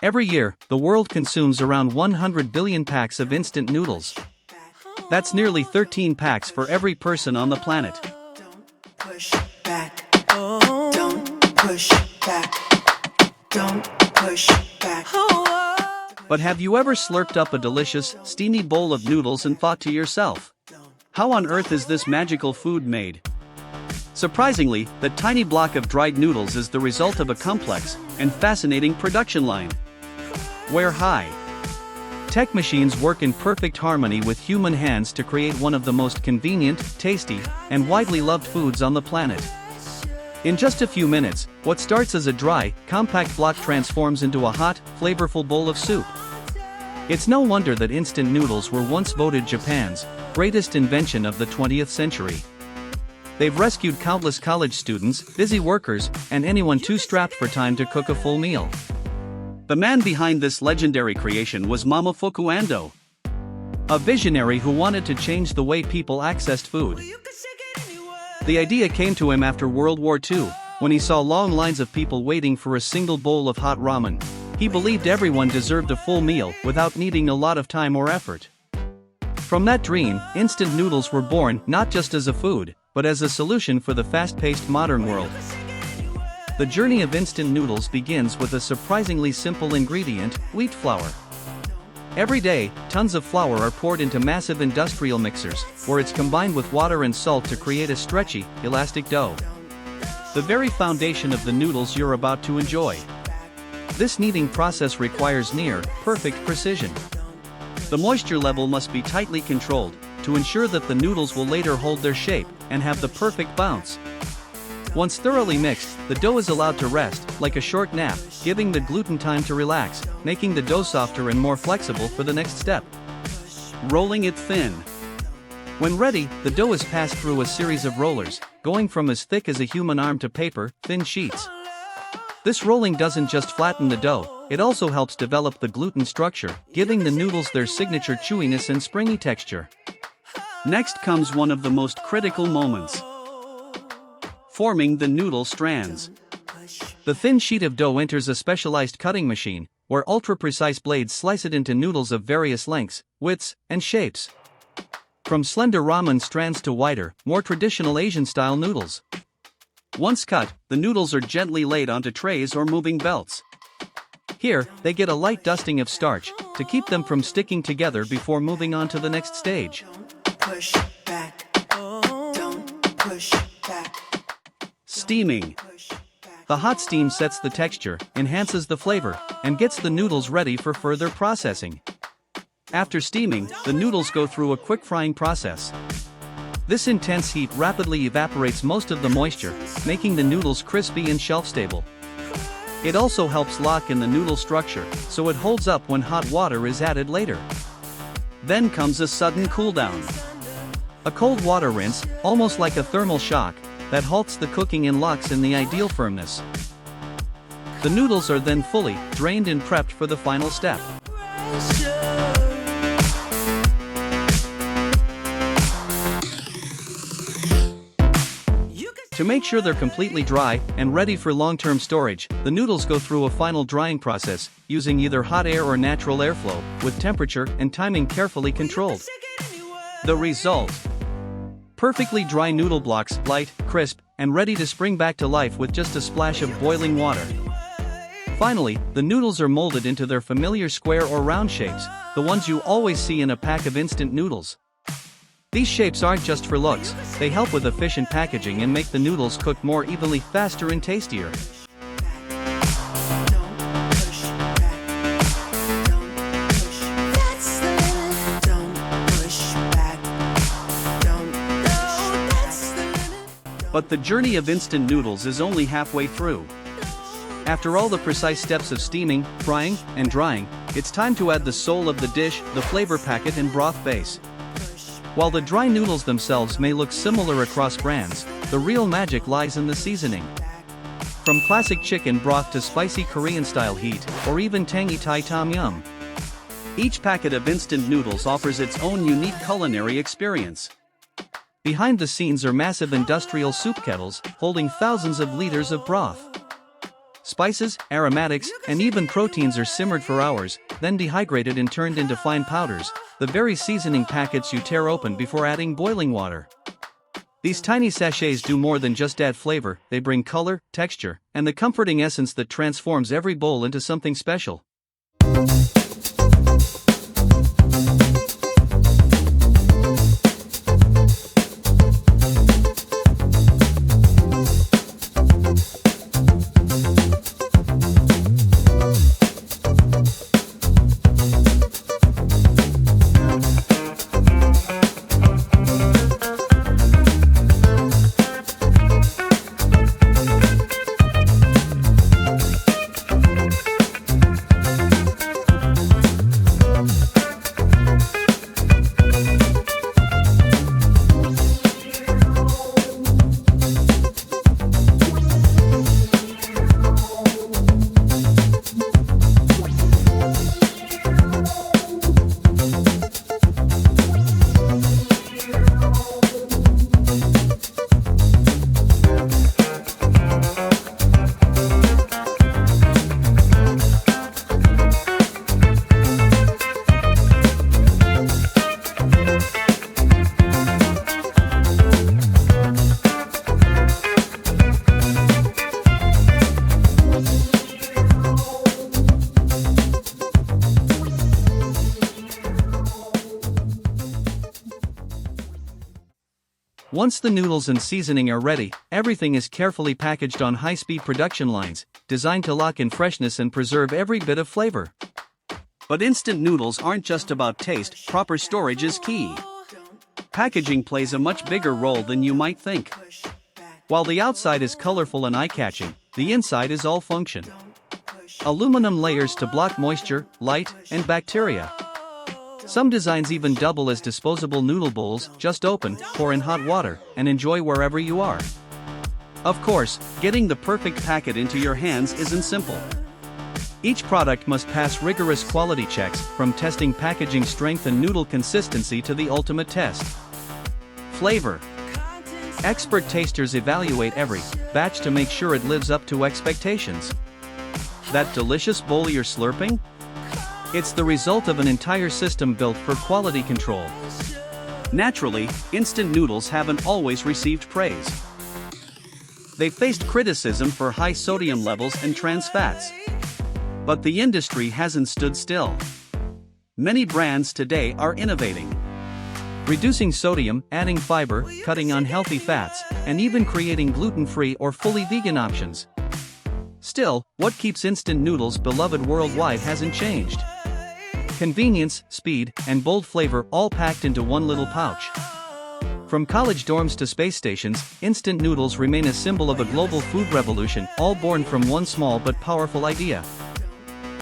Every year, the world consumes around 100 billion packs of instant noodles. That's nearly 13 packs for every person on the planet. Don't push back. Don't push back. Don't push back. But have you ever slurped up a delicious, steamy bowl of noodles and thought to yourself, how on earth is this magical food made? Surprisingly, that tiny block of dried noodles is the result of a complex and fascinating production line. Where high-tech machines work in perfect harmony with human hands to create one of the most convenient, tasty, and widely loved foods on the planet. In just a few minutes, what starts as a dry, compact block transforms into a hot, flavorful bowl of soup. It's no wonder that instant noodles were once voted Japan's greatest invention of the 20th century. They've rescued countless college students, busy workers, and anyone too strapped for time to cook a full meal. The man behind this legendary creation was Momofuku Ando, a visionary who wanted to change the way people accessed food. The idea came to him after World War II, when he saw long lines of people waiting for a single bowl of hot ramen. He believed everyone deserved a full meal without needing a lot of time or effort. From that dream, instant noodles were born not just as a food, but as a solution for the fast-paced modern world. The journey of instant noodles begins with a surprisingly simple ingredient: wheat flour. Every day, tons of flour are poured into massive industrial mixers, where it's combined with water and salt to create a stretchy, elastic dough. The very foundation of the noodles you're about to enjoy. This kneading process requires near-perfect precision. The moisture level must be tightly controlled, to ensure that the noodles will later hold their shape and have the perfect bounce. Once thoroughly mixed, the dough is allowed to rest, like a short nap, giving the gluten time to relax, making the dough softer and more flexible for the next step. Rolling it thin. When ready, the dough is passed through a series of rollers, going from as thick as a human arm to paper-thin sheets. This rolling doesn't just flatten the dough, it also helps develop the gluten structure, giving the noodles their signature chewiness and springy texture. Next comes one of the most critical moments: forming the noodle strands. The thin sheet of dough enters a specialized cutting machine, where ultra-precise blades slice it into noodles of various lengths, widths, and shapes. From slender ramen strands to wider, more traditional Asian-style noodles. Once cut, the noodles are gently laid onto trays or moving belts. Here, they get a light dusting of starch, to keep them from sticking together before moving on to the next stage. Push back. Don't push back. Steaming. The hot steam sets the texture, enhances the flavor, and gets the noodles ready for further processing. After steaming, the noodles go through a quick frying process. This intense heat rapidly evaporates most of the moisture, making the noodles crispy and shelf-stable. It also helps lock in the noodle structure, so it holds up when hot water is added later. Then comes a sudden cool-down. A cold water rinse, almost like a thermal shock, that halts the cooking and locks in the ideal firmness. The noodles are then fully drained and prepped for the final step. To make sure they're completely dry and ready for long-term storage, the noodles go through a final drying process, using either hot air or natural airflow, with temperature and timing carefully controlled. The result: perfectly dry noodle blocks, light, crisp, and ready to spring back to life with just a splash of boiling water. Finally, the noodles are molded into their familiar square or round shapes, the ones you always see in a pack of instant noodles. These shapes aren't just for looks, they help with efficient packaging and make the noodles cook more evenly, faster and tastier. But the journey of instant noodles is only halfway through. After all the precise steps of steaming, frying, and drying, it's time to add the soul of the dish, the flavor packet and broth base. While the dry noodles themselves may look similar across brands, the real magic lies in the seasoning. From classic chicken broth to spicy Korean-style heat, or even tangy Thai tom yum. Each packet of instant noodles offers its own unique culinary experience. Behind the scenes are massive industrial soup kettles, holding thousands of liters of broth. Spices, aromatics, and even proteins are simmered for hours, then dehydrated and turned into fine powders, the very seasoning packets you tear open before adding boiling water. These tiny sachets do more than just add flavor, they bring color, texture, and the comforting essence that transforms every bowl into something special. Once the noodles and seasoning are ready, everything is carefully packaged on high-speed production lines, designed to lock in freshness and preserve every bit of flavor. But instant noodles aren't just about taste, proper storage is key. Packaging plays a much bigger role than you might think. While the outside is colorful and eye-catching, the inside is all function. Aluminum layers to block moisture, light, and bacteria. Some designs even double as disposable noodle bowls. Just open, pour in hot water, and enjoy wherever you are. Of course, getting the perfect packet into your hands isn't simple. Each product must pass rigorous quality checks, from testing packaging strength and noodle consistency to the ultimate test: flavor. Expert tasters evaluate every batch to make sure it lives up to expectations. That delicious bowl you're slurping? It's the result of an entire system built for quality control. Naturally, instant noodles haven't always received praise. They've faced criticism for high sodium levels and trans fats. But the industry hasn't stood still. Many brands today are innovating, reducing sodium, adding fiber, cutting unhealthy fats, and even creating gluten-free or fully vegan options. Still, what keeps instant noodles beloved worldwide hasn't changed. Convenience, speed, and bold flavor, all packed into one little pouch. From college dorms to space stations, instant noodles remain a symbol of a global food revolution, all born from one small but powerful idea: